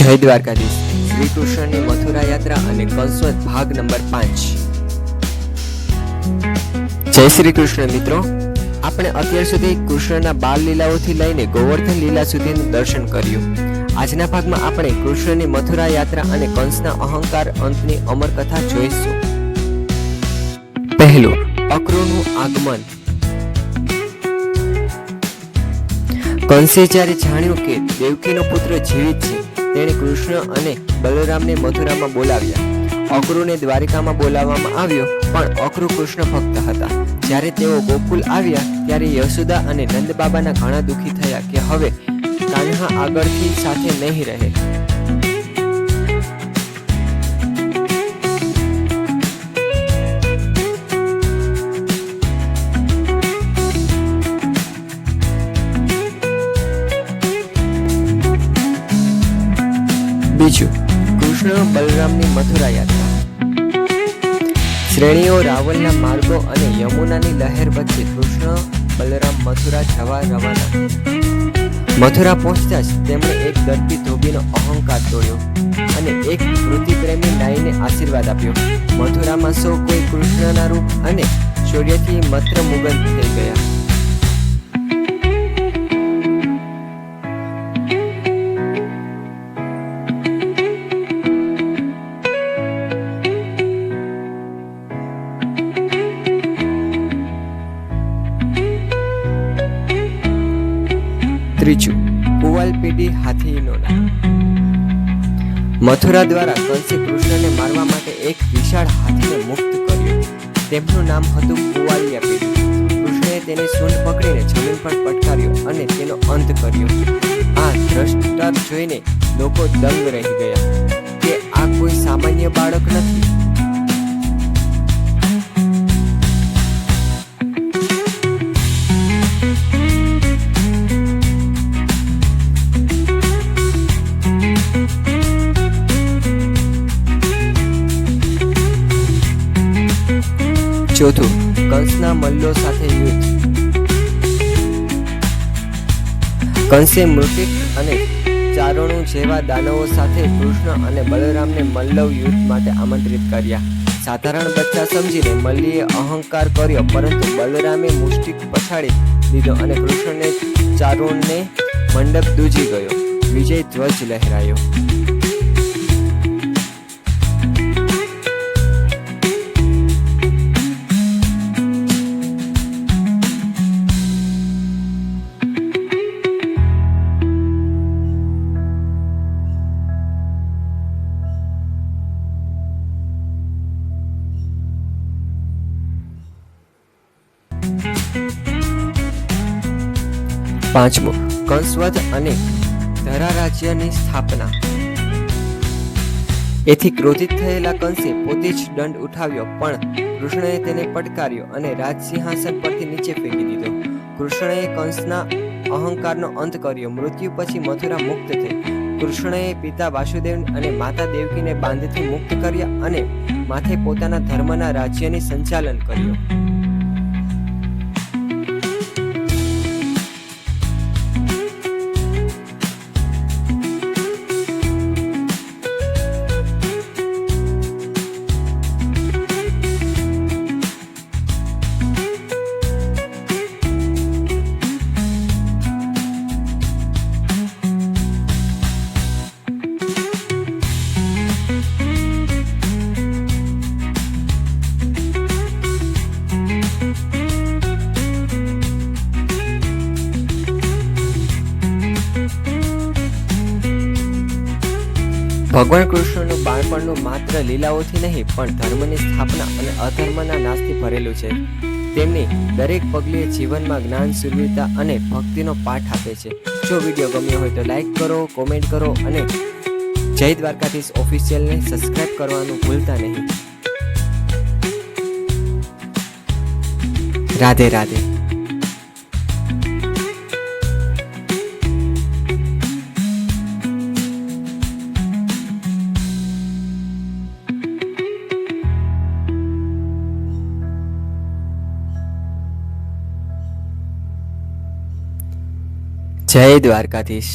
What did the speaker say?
જય દ્વારકાધીશ. શ્રી કૃષ્ણની મથુરા યાત્રા અને કંસવધ ભાગ નંબર 5. જય શ્રી કૃષ્ણ મિત્રો. આપણે અત્યાર સુધી કૃષ્ણના બાળ લીલાઓથી લઈને ગોવર્ધન લીલા સુધીનું દર્શન કર્યું. આજના ભાગમાં આપણે કૃષ્ણની મથુરા યાત્રા અને કંસના અહંકાર અંતની અમર કથા જોઈશું. પહેલું, અક્રૂરનું આગમન. કંસે જ્યારે જાણ્યું કે દેવકીનો પુત્ર જીવિત છે, તેણે કૃષ્ણ અને બલરામને મથુરામાં બોલાવ્યા. અક્રૂરને દ્વારિકામાં બોલાવવામાં આવ્યો, પણ અક્રૂર કૃષ્ણ ભક્ત હતા. જ્યારે તેઓ ગોકુલ આવ્યા ત્યારે યશોદા અને નંદ બાબાના ઘણા દુઃખી થયા કે હવે કાન્હા આગળથી સાથે નહીં રહે. બીજું, કૃષ્ણ બલરામની મથુરા યાત્રા. શ્રેણીઓ, રાવણના માર્ગો અને યમુનાની લહેર વચ્ચે કૃષ્ણ બલરામ મથુરા જવા રવાના. મથુરા પહોંચતા જ તેમણે એક દર્પી ધોબીનો અહંકાર તોડ્યો અને એક વૃત્તિપ્રેમી નાઈને આશીર્વાદ આપ્યો. મથુરામાં સૌ કોઈ કૃષ્ણના રૂપ અને શૌર્યથી મંત્રમુગ્ધ થઈ ગયા. ત્રીજું, કુવાલપીડી હાથીનોના. મથુરા દ્વારા કંસે કૃષ્ણને મારવા માટે એક વિશાળ હાથીને મુક્ત કર્યો. તેમનું નામ હતું કુવાલિયાપીડી. કૃષ્ણએ તેને સૂંઢ પકડીને જમીન પર પટકાર્યો અને તેનો અંત કર્યો. આ દ્રષ્ટાંત જોઈને લોકો દંગ રહી ગયા કે આ કોઈ સામાન્ય બાળક નથી. ચોથું, કંસના મલ્લો સાથે યુદ્ધ. કંસે મૃતિક અને ચારણો જેવા દાનવો સાથે કૃષ્ણ અને બલરામને મલ્લવ યુદ્ધ માટે આમંત્રિત કર્યા. સાધારણ બચ્ચા સમજીને મલ્લીએ અહંકાર કર્યો, પરંતુ બલરામે મુષ્ટિક પછાડી દીધો અને કૃષ્ણને ચારણને મંડપ દૂજી ગયો. વિજય ધ્વજ લહેરાયો. પાંચમું, કંસવધ અને ધરા રાજ્યની સ્થાપના. એથી ક્રોધિત થયેલા કંસે પોતે જ દંડ ઉઠાવ્યો, પણ કૃષ્ણએ તેને પડકાર્યો અને રાજસિંહાસન પરથી નીચે ફેંકી દીધો. કૃષ્ણએ કંસના અહંકારનો અંત કર્યો. મૃત્યુ પછી મથુરા મુક્ત થઈ. કૃષ્ણએ પિતા વાસુદેવ અને માતા દેવકીને બાંધથી મુક્ત કર્યા અને માથે પોતાના ધર્મના રાજ્યની સંચાલન કર્યો. ભગવાન કૃષ્ણનું બાળપણનું માત્ર લીલાઓથી નહીં, પણ ધર્મની સ્થાપના અને અધર્મના નાશથી ભરેલું છે. તેમની દરેક પગલીએ જીવનમાં જ્ઞાન, શૂરવીરતા અને ભક્તિનો પાઠ આપે છે. જો વિડીયો ગમ્યો હોય તો લાઈક કરો, કોમેન્ટ કરો અને જય દ્વારકાધીશ ઓફિશિયલને સબસ્ક્રાઇબ કરવાનું ભૂલતા નહીં. રાધે રાધે. જય દ્વારકાધીશ.